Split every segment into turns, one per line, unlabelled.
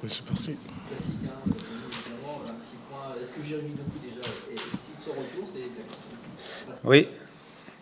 Oui, c'est parti.
Classique, hein, évidemment, un petit point. Est-ce que Jérémy Doku déjà est-il de son retour? C'est la question.
Oui,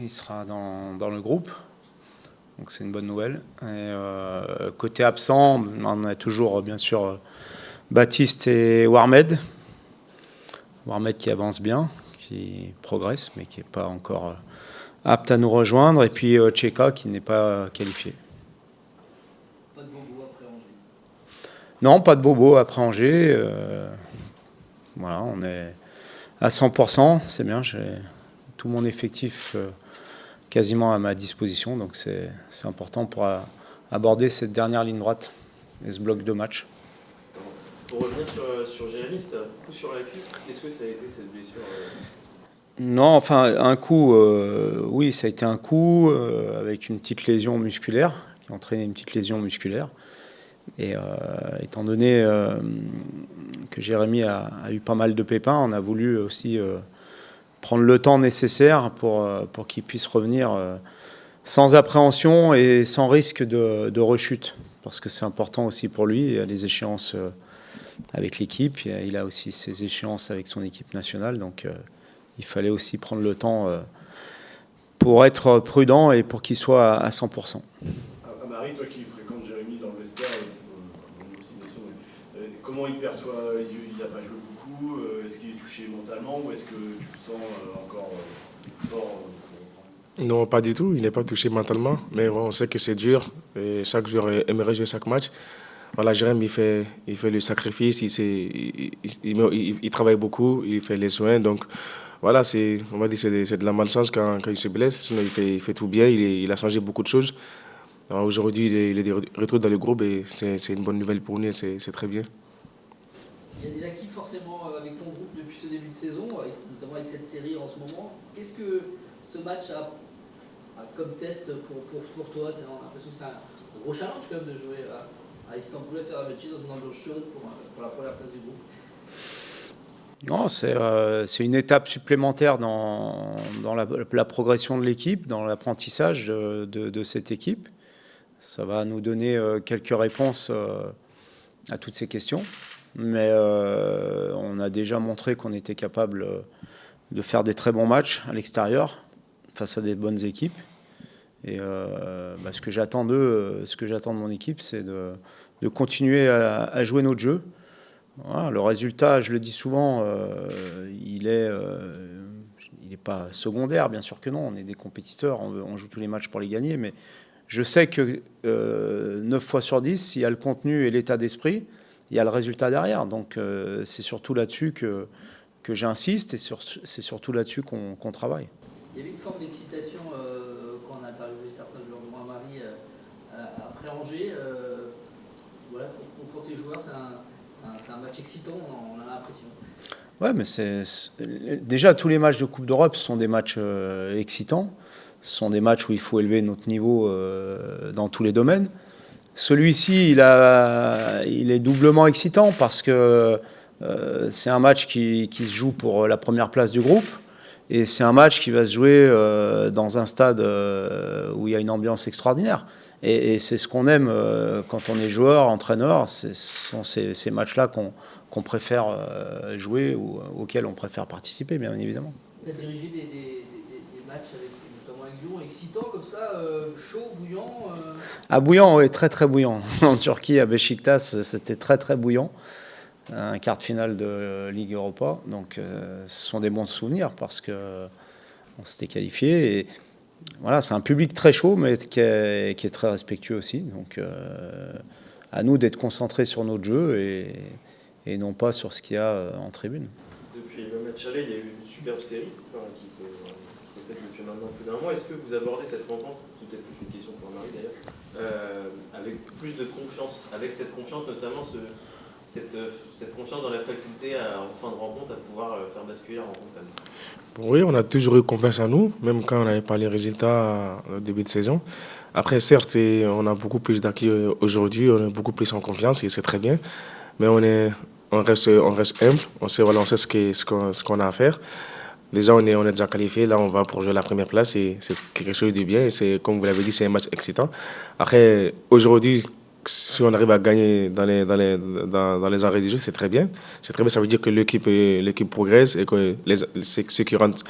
il sera dans le groupe, donc c'est une bonne nouvelle. Et côté absent, on a toujours bien sûr Baptiste et Warmed. Warmed qui avance bien, qui progresse, mais qui n'est pas encore apte à nous rejoindre. Et puis Tcheka qui n'est pas qualifié.
Pas de Bobo après Angers.
Non, pas de Bobo après Angers. Voilà, on est à 100%, c'est bien. J'ai tout mon effectif quasiment à ma disposition, donc c'est important pour aborder cette dernière ligne droite et ce bloc de match.
Pour revenir sur Jérémy, c'était un coup sur la cuisse. Qu'est-ce que ça a été cette blessure
Non, enfin, un coup, oui, ça a été un coup avec une petite lésion musculaire, qui a entraîné une petite lésion musculaire. Et étant donné que Jérémy a eu pas mal de pépins, on a voulu aussi prendre le temps nécessaire pour qu'il puisse revenir sans appréhension et sans risque de rechute. Parce que c'est important aussi pour lui, il y a les échéances avec l'équipe, il a aussi ses échéances avec son équipe nationale, donc il fallait aussi prendre le temps pour être prudent et pour qu'il soit à 100%.
Marie, toi qui fréquentes Jérémy dans le vestiaire, aussi, bien sûr, comment il perçoit? Il n'a pas joué beaucoup, est-ce qu'il est touché mentalement ou est-ce que tu le sens encore fort?
Non, pas du tout. Il n'est pas touché mentalement. Mais bon, on sait que c'est dur. Et chaque joueur aimerait jouer chaque match. Voilà, Jérémy, il fait le sacrifice. Il travaille beaucoup. Il fait les soins. Donc, voilà, on va dire que c'est de la malchance quand il se blesse. Sinon, il fait tout bien. Il a changé beaucoup de choses. Alors, aujourd'hui, il est de retour dans le groupe et c'est une bonne nouvelle pour nous. Et c'est très bien.
Il y a des acquis forcément avec ton groupe depuis ce début de saison, notamment avec cette série en ce moment. Qu'est-ce que ce match a comme test pour toi? On a l'impression que c'est un gros challenge quand même de jouer à Istanbul et faire un match dans une ambiance chaude pour la première place du groupe.
Non, c'est une étape supplémentaire dans la progression de l'équipe, dans l'apprentissage de cette équipe. Ça va nous donner quelques réponses à toutes ces questions. Mais on a déjà montré qu'on était capable de faire des très bons matchs à l'extérieur face à des bonnes équipes. Et ce que j'attends de mon équipe, c'est de continuer à jouer notre jeu. Voilà, le résultat, je le dis souvent, il est pas secondaire, bien sûr que non. On est des compétiteurs, on joue tous les matchs pour les gagner. Mais je sais que 9 fois sur 10, s'il y a le contenu et l'état d'esprit, il y a le résultat derrière. Donc c'est surtout là-dessus que j'insiste et c'est surtout là-dessus qu'on travaille.
Il y avait une forme d'excitation quand on a interviewé certains joueurs de Marie après Angers. Voilà, pour tes joueurs, c'est un match excitant, on a l'impression.
Ouais, mais déjà tous les matchs de Coupe d'Europe sont des matchs excitants. Ce sont des matchs où il faut élever notre niveau dans tous les domaines. Celui-ci, il est doublement excitant parce que c'est un match qui se joue pour la première place du groupe et c'est un match qui va se jouer dans un stade où il y a une ambiance extraordinaire. Et c'est ce qu'on aime quand on est joueur, entraîneur. Ce sont ces matchs-là qu'on préfère jouer ou auxquels on préfère participer, bien évidemment.
Tu as dirigé des matchs notamment avec Lyon, excitants comme ça, chaud, bouillant
Ah, bouillant, oui, très très bouillant. En Turquie, à Beşiktaş, c'était très très bouillant. Un quart de finale de Ligue Europa. Donc ce sont des bons souvenirs parce qu'on s'était qualifié. Et voilà, c'est un public très chaud, mais qui est très respectueux aussi. Donc à nous d'être concentrés sur notre jeu et non pas sur ce qu'il y a en tribune.
Depuis le match aller, il y a eu une superbe série qui s'est faite depuis maintenant plus d'un mois. Est-ce que vous abordez cette rencontre, c'est peut-être plus une question pour Marie d'ailleurs, avec plus de confiance, avec cette confiance notamment cette confiance dans la faculté en fin de rencontre à pouvoir faire basculer la rencontre comme ça?
Oui, on a toujours eu confiance en nous, même quand on n'avait pas les résultats au début de saison. Après, certes, on a beaucoup plus d'acquis aujourd'hui, on est beaucoup plus en confiance et c'est très bien. Mais on reste humble, on sait ce qu'on a à faire. Déjà, on est déjà qualifié, là on va pour jouer la première place et c'est quelque chose de bien. Et c'est, comme vous l'avez dit, c'est un match excitant. Après, aujourd'hui, si on arrive à gagner dans les arrêts du jeu, c'est très bien. C'est très bien, ça veut dire que l'équipe progresse et que ceux qui rentrent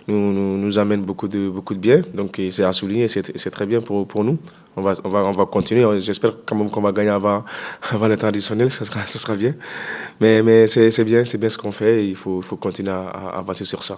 nous amènent beaucoup de bien. Donc c'est à souligner, c'est très bien pour nous. On va continuer. J'espère quand même qu'on va gagner avant le temps additionnel, ça sera bien. Mais c'est bien ce qu'on fait et il faut continuer à avancer sur ça.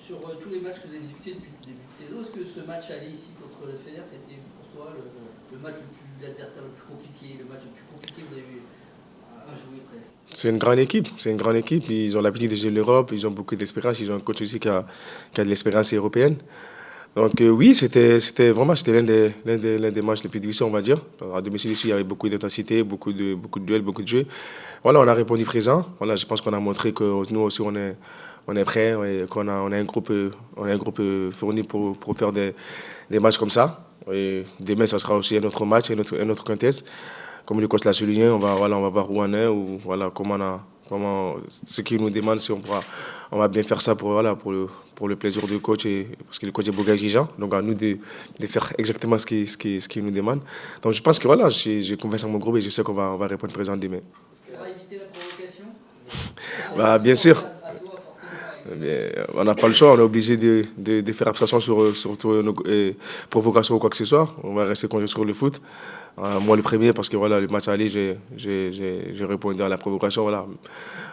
Sur tous les matchs que vous avez disputés depuis le début de saison, est-ce que ce match aller ici contre le Fener, c'était pour toi le match l'adversaire le plus compliqué, le match le plus compliqué que vous avez eu à jouer presque?
C'est une grande équipe. Ils ont l'habitude de jouer l'Europe, ils ont beaucoup d'expérience, ils ont un coach aussi qui a de l'expérience européenne. Donc oui, c'était l'un des matchs les plus difficiles, on va dire. À domicile ici, il y avait beaucoup d'intensité, beaucoup de duels, beaucoup de jeux. Voilà, on a répondu présent. Voilà, je pense qu'on a montré que nous aussi on est prêts et qu'on a un groupe fourni pour faire des matchs comme ça. Et demain, ça sera aussi un autre match, un autre contest. Comme le coach l'a souligné, on va voir où on est, ou voilà comment ce qu'il nous demande, si on va bien faire ça pour le plaisir du coach, parce que le coach est beaucoup exigeant, donc à nous de faire exactement ce qu'il nous demande. Donc je pense que voilà, j'ai confiance en mon groupe et je sais qu'on va répondre présent demain.
On va éviter la provocation.
Bah, bien sûr. Mais on n'a pas le choix, on est obligé de faire abstraction sur toutes nos provocations ou quoi que ce soit. On va rester concentré sur le foot. Moi le premier, parce que voilà, le match aller, j'ai répondu à la provocation. Voilà.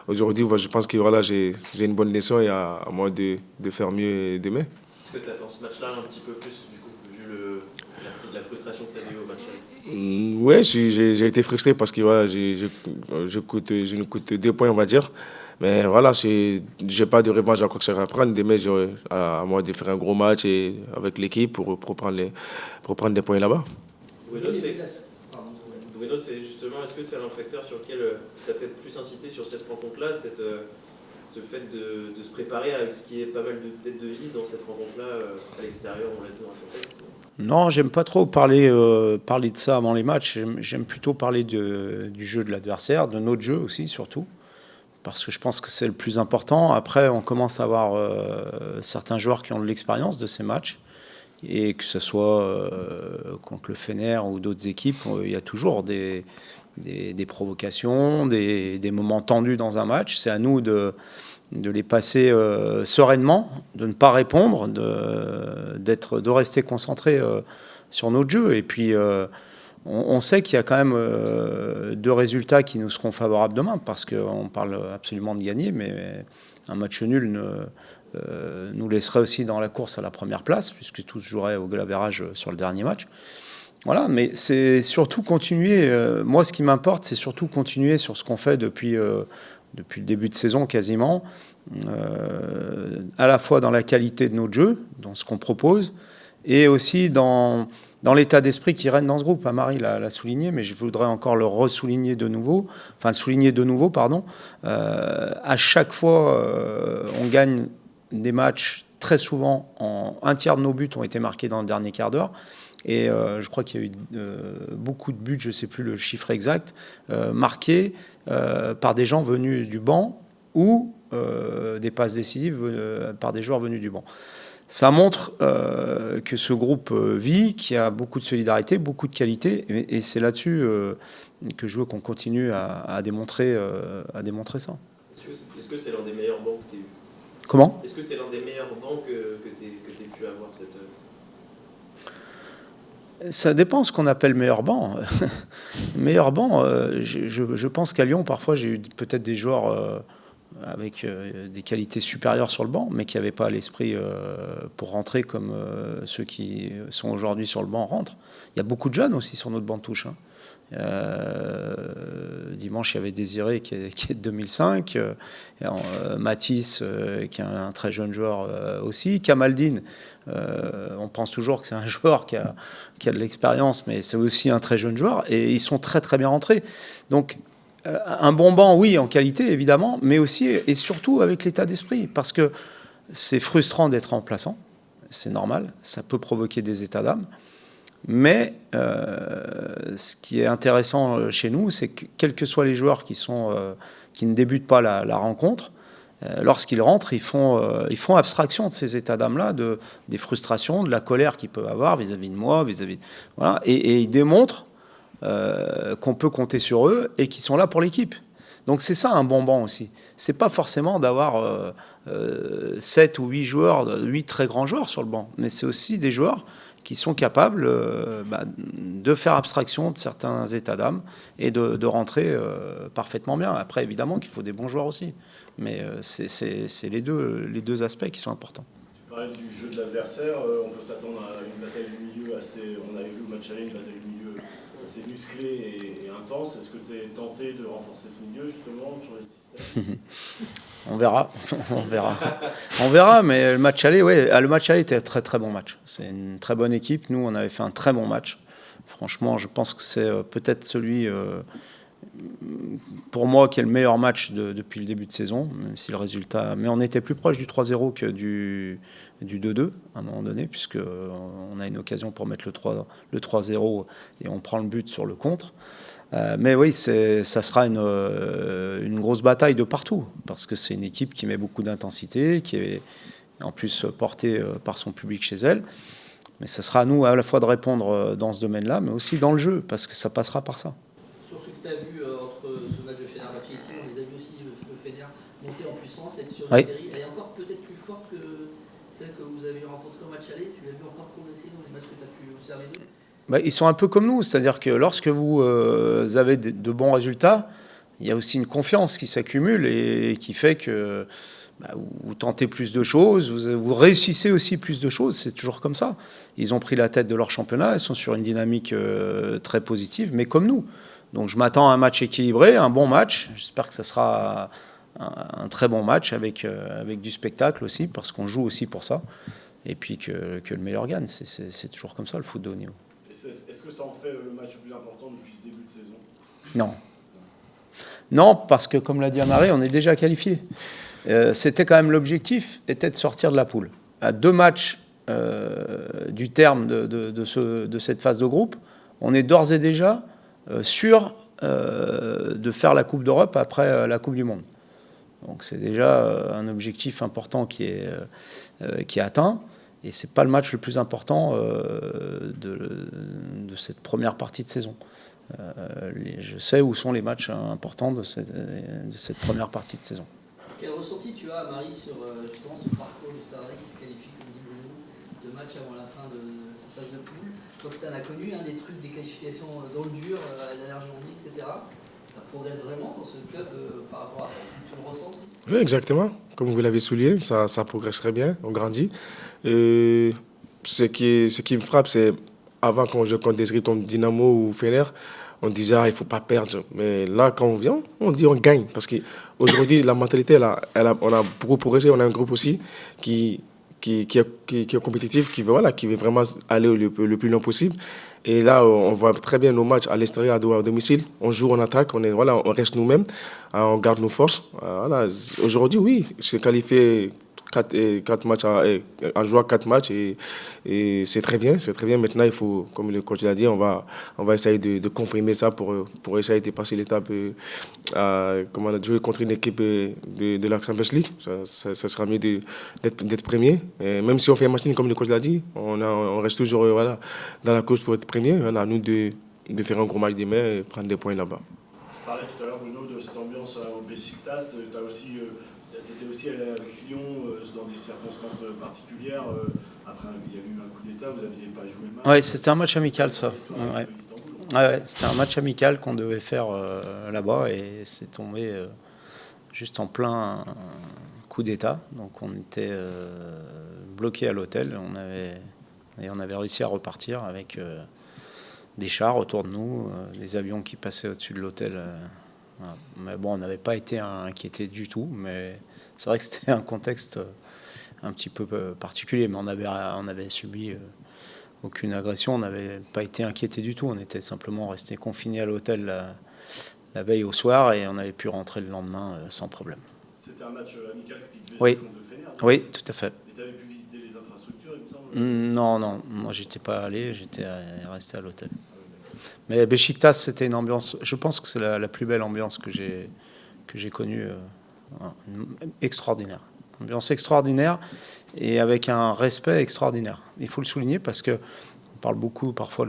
Aujourd'hui, je pense que voilà, j'ai une bonne leçon et à moi de faire mieux demain.
Est-ce que tu attends ce match-là un petit peu plus, du coup, vu la frustration que tu avais eu au match aller?
Oui, j'ai été frustré parce que voilà, je ne coûte 2 points, on va dire. Mais voilà, je n'ai pas de revanche à quoi que ça va prendre. Demain, j'aurai à moi de faire un gros match avec l'équipe pour prendre des points là-bas.
Bruno, c'est justement, est-ce que c'est un facteur sur lequel tu as peut-être plus insisté sur cette rencontre-là, ce fait de se préparer avec ce qui est pas mal de têtes de vis dans cette rencontre-là, à l'extérieur, on l'a dit dans le contexte?
Non, j'aime pas trop parler de ça avant les matchs. J'aime plutôt parler du jeu de l'adversaire, de notre jeu aussi, surtout. Parce que je pense que c'est le plus important. Après, on commence à avoir certains joueurs qui ont de l'expérience de ces matchs. Et que ce soit contre le Fener ou d'autres équipes, il y a toujours des provocations, des moments tendus dans un match. C'est à nous de les passer sereinement, de ne pas répondre, de rester concentré sur notre jeu. Et puis, on sait qu'il y a quand même 2 résultats qui nous seront favorables demain, parce qu'on parle absolument de gagner, mais un match nul nous laisserait aussi dans la course à la première place, puisque tous joueraient au goal average sur le dernier match. Voilà, mais c'est surtout continuer. Moi, ce qui m'importe, c'est surtout continuer sur ce qu'on fait depuis le début de saison quasiment, à la fois dans la qualité de notre jeu, dans ce qu'on propose, et aussi dans l'état d'esprit qui règne dans ce groupe. Marie l'a souligné, mais je voudrais encore le ressouligner de nouveau. Enfin, le souligner de nouveau, pardon. À chaque fois, on gagne des matchs, très souvent, un tiers de nos buts ont été marqués dans le dernier quart d'heure. Et je crois qu'il y a eu beaucoup de buts, je ne sais plus le chiffre exact, marqués par des gens venus du banc ou des passes décisives par des joueurs venus du banc. Ça montre que ce groupe vit, qu'il y a beaucoup de solidarité, beaucoup de qualité, et c'est là-dessus que je veux qu'on continue à démontrer ça.
Est-ce que c'est l'un des meilleurs bancs que tu as eu?
Comment ?
Est-ce que c'est l'un des meilleurs bancs que tu aies pu avoir
Ça dépend ce qu'on appelle meilleur banc. Meilleur banc, je pense qu'à Lyon, parfois, j'ai eu peut-être des joueurs avec des qualités supérieures sur le banc, mais qui n'avaient pas l'esprit pour rentrer comme ceux qui sont aujourd'hui sur le banc rentrent. Il y a beaucoup de jeunes aussi sur notre banc de touche. Dimanche, il y avait Désiré qui est de 2005, Mathis qui est un très jeune joueur aussi, Kamaldine, on pense toujours que c'est un joueur qui a de l'expérience, mais c'est aussi un très jeune joueur, et ils sont très très bien rentrés. Donc un bon banc, oui, en qualité évidemment, mais aussi et surtout avec l'état d'esprit, parce que c'est frustrant d'être remplaçant, c'est normal, ça peut provoquer des états d'âme. Mais ce qui est intéressant chez nous, c'est que quels que soient les joueurs qui ne débutent pas la rencontre, lorsqu'ils rentrent, ils font abstraction de ces états d'âme-là, des frustrations, de la colère qu'ils peuvent avoir vis-à-vis de moi, voilà, et ils démontrent qu'on peut compter sur eux et qui sont là pour l'équipe. Donc c'est ça un bon banc aussi. C'est pas forcément d'avoir 7 ou 8 joueurs, 8 très grands joueurs sur le banc, mais c'est aussi des joueurs qui sont capables de faire abstraction de certains états d'âme et de rentrer parfaitement bien. Après, évidemment qu'il faut des bons joueurs aussi, mais c'est les deux aspects qui sont importants.
Tu parlais du jeu de l'adversaire, on peut s'attendre à une bataille du milieu assez... On avait vu au match aller une bataille du milieu assez musclée et intense. Est-ce que tu es tenté de renforcer ce milieu, justement, de changer de système?
On verra, on verra, mais le match aller, le match aller était un très très bon match. C'est une très bonne équipe. Nous, on avait fait un très bon match. Franchement, je pense que c'est peut-être celui, pour moi, qui est le meilleur match depuis le début de saison, même si le résultat... Mais on était plus proche du 3-0 que du 2-2, à un moment donné, puisqu'on a une occasion pour mettre le 3-0 et on prend le but sur le contre. Mais oui, ça sera une grosse bataille de partout, parce que c'est une équipe qui met beaucoup d'intensité, qui est en plus portée par son public chez elle. Mais ça sera à nous à la fois de répondre dans ce domaine-là, mais aussi dans le jeu, parce que ça passera par ça.
Sur ce que tu as vu entre ce match de Fenerbahçe ici, on les a vu aussi le Fener monter en puissance, être sur une série. Elle est encore peut-être plus forte que celle que vous avez rencontrée au match aller. Tu l'as vu encore progresser dans les matchs que tu as pu observer d'eux?
Ils sont un peu comme nous, c'est-à-dire que lorsque vous avez de bons résultats, il y a aussi une confiance qui s'accumule et qui fait que vous tentez plus de choses, vous réussissez aussi plus de choses, c'est toujours comme ça. Ils ont pris la tête de leur championnat, ils sont sur une dynamique très positive, mais comme nous. Donc je m'attends à un match équilibré, un bon match, j'espère que ça sera un très bon match avec du spectacle aussi, parce qu'on joue aussi pour ça, et puis que le meilleur gagne, c'est toujours comme ça le foot de haut niveau.
Est-ce que ça en fait le match le plus important depuis ce début de saison?
Non. Non, parce que comme l'a dit Amari, on est déjà qualifié. C'était quand même l'objectif, était de sortir de la poule. À 2 matchs du terme de cette phase de groupe, on est d'ores et déjà sûr de faire la Coupe d'Europe après la Coupe du Monde. Donc c'est déjà un objectif important qui est atteint. Et ce n'est pas le match le plus important de cette première partie de saison. Je sais où sont les matchs importants de cette première partie de saison.
Quel ressenti tu as, Marie, sur justement ce parcours de Stade Rennais qui se qualifie, comme dit Bruno, de matchs avant la fin de cette phase de poule? Toi que tu en as connu, des trucs, des qualifications dans le dur, à la dernière journée, etc. Ça progresse vraiment dans ce club par rapport à ça? Tu le ressens?
Oui, exactement. Comme vous l'avez souligné, ça progresse très bien, on grandit. Ce qui me frappe, c'est avant qu'on joue contre des équipes comme Dynamo ou Fener, on disait il ne faut pas perdre. Mais là, quand on vient, on dit on gagne. Parce qu'aujourd'hui, la mentalité, on a beaucoup progressé. On a un groupe aussi qui est compétitif, qui veut vraiment aller le plus loin possible. Et là, on voit très bien nos matchs à l'extérieur, à domicile. On joue, on attaque, on reste nous-mêmes, on garde nos forces. Aujourd'hui, oui, se qualifier 4 matchs en jouant 4 matchs et c'est très bien. Maintenant, il faut, comme le coach l'a dit, on va essayer de comprimer ça pour essayer de passer l'étape comme on a joué contre une équipe de la Champions League. Ça sera mieux d'être premier. Et même si on fait un match comme le coach l'a dit, on reste toujours dans la course pour être premier. À nous de faire un gros match demain et prendre des points là-bas.
Tu parlais tout à l'heure, Bruno, de cette ambiance au Beşiktaş. Tu étais aussi allé avec Lyon dans des circonstances particulières. Après, il y a eu un coup d'État, vous n'aviez pas joué mal.
Oui, c'était un match amical, ça. Ouais, c'était un match amical qu'on devait faire là-bas et c'est tombé juste en plein coup d'État. Donc on était bloqué à l'hôtel. On avait réussi à repartir avec des chars autour de nous, des avions qui passaient au-dessus de l'hôtel. Voilà. Mais bon, on n'avait pas été inquiétés du tout, mais c'est vrai que c'était un contexte un petit peu particulier, mais on avait subi aucune agression, on n'avait pas été inquiétés du tout, on était simplement restés confinés à l'hôtel la veille au soir et on avait pu rentrer le lendemain sans problème.
C'était un match amical qui devait
être
contre le Fener,
oui, tout à fait.
Et tu avais pu visiter les infrastructures, il me semble?
Non, moi j'étais pas allé, j'étais resté à l'hôtel. Mais Beşiktaş, c'était une ambiance, je pense que c'est la plus belle ambiance que j'ai connue, extraordinaire. Ambiance extraordinaire et avec un respect extraordinaire. Il faut le souligner parce que parle beaucoup parfois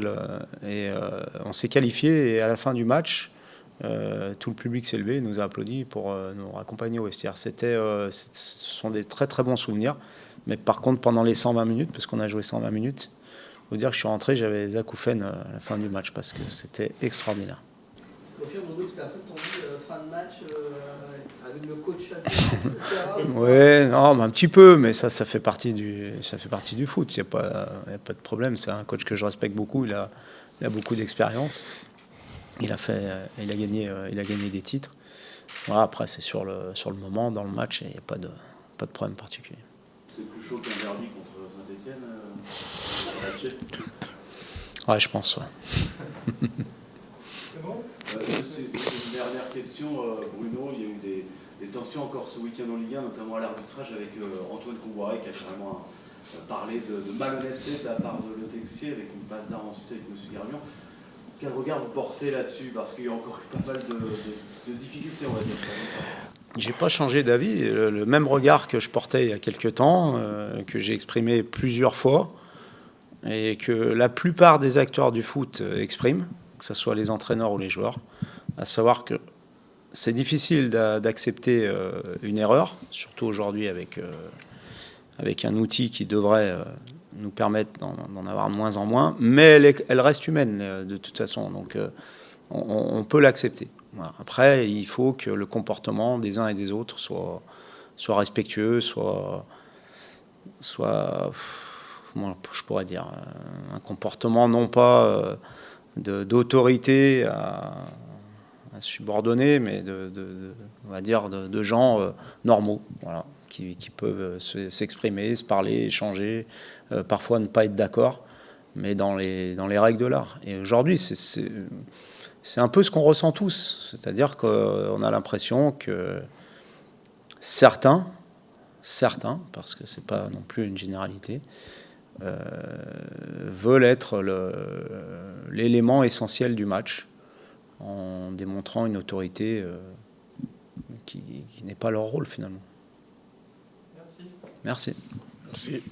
on s'est qualifié et à la fin du match, tout le public s'est levé, nous a applaudi pour nous accompagner au vestiaire. Ce sont des très très bons souvenirs. Mais par contre, pendant les 120 minutes, parce qu'on a joué 120 minutes, il faut dire que je suis rentré, j'avais les acouphènes à la fin du match parce que c'était extraordinaire.
Confirme, Mondo, que c'était un peu ton fin de match avec le coach, etc.
Oui, non, un petit peu, mais ça fait partie du foot. Il n'y a pas de problème. C'est un coach que je respecte beaucoup. Il a beaucoup d'expérience. Il a gagné des titres. Voilà, après, c'est sur le moment, dans le match, il n'y a pas de problème particulier.
C'est plus chaud qu'un derby contre Saint-Etienne
Ouais, je pense, ouais.
C'est bon c'est une dernière question, Bruno. Il y a eu des tensions encore ce week-end en Ligue 1, notamment à l'arbitrage avec Antoine Comboiré qui a carrément parlé de malhonnêteté de la part de Le Texier avec une passe d'armes ensuite avec M. Garnion. Quel regard vous portez là-dessus? Parce qu'il y a encore eu pas mal de difficultés, on va dire.
J'ai pas changé d'avis. Le même regard que je portais il y a quelques temps, que j'ai exprimé plusieurs fois, et que la plupart des acteurs du foot expriment, que ce soit les entraîneurs ou les joueurs, à savoir que c'est difficile d'accepter une erreur, surtout aujourd'hui avec un outil qui devrait nous permettre d'en avoir de moins en moins, mais elle reste humaine de toute façon, donc on peut l'accepter. Voilà. Après, il faut que le comportement des uns et des autres soit respectueux, soit comment je pourrais dire, un comportement non pas d'autorité à subordonner, mais on va dire de gens normaux, voilà, qui peuvent s'exprimer, se parler, échanger, parfois ne pas être d'accord, mais dans les règles de l'art. Et aujourd'hui, c'est un peu ce qu'on ressent tous, c'est-à-dire qu'on a l'impression que certains, parce que c'est pas non plus une généralité, veulent être l'élément essentiel du match en démontrant une autorité qui n'est pas leur rôle finalement.
Merci.
Merci.
Merci.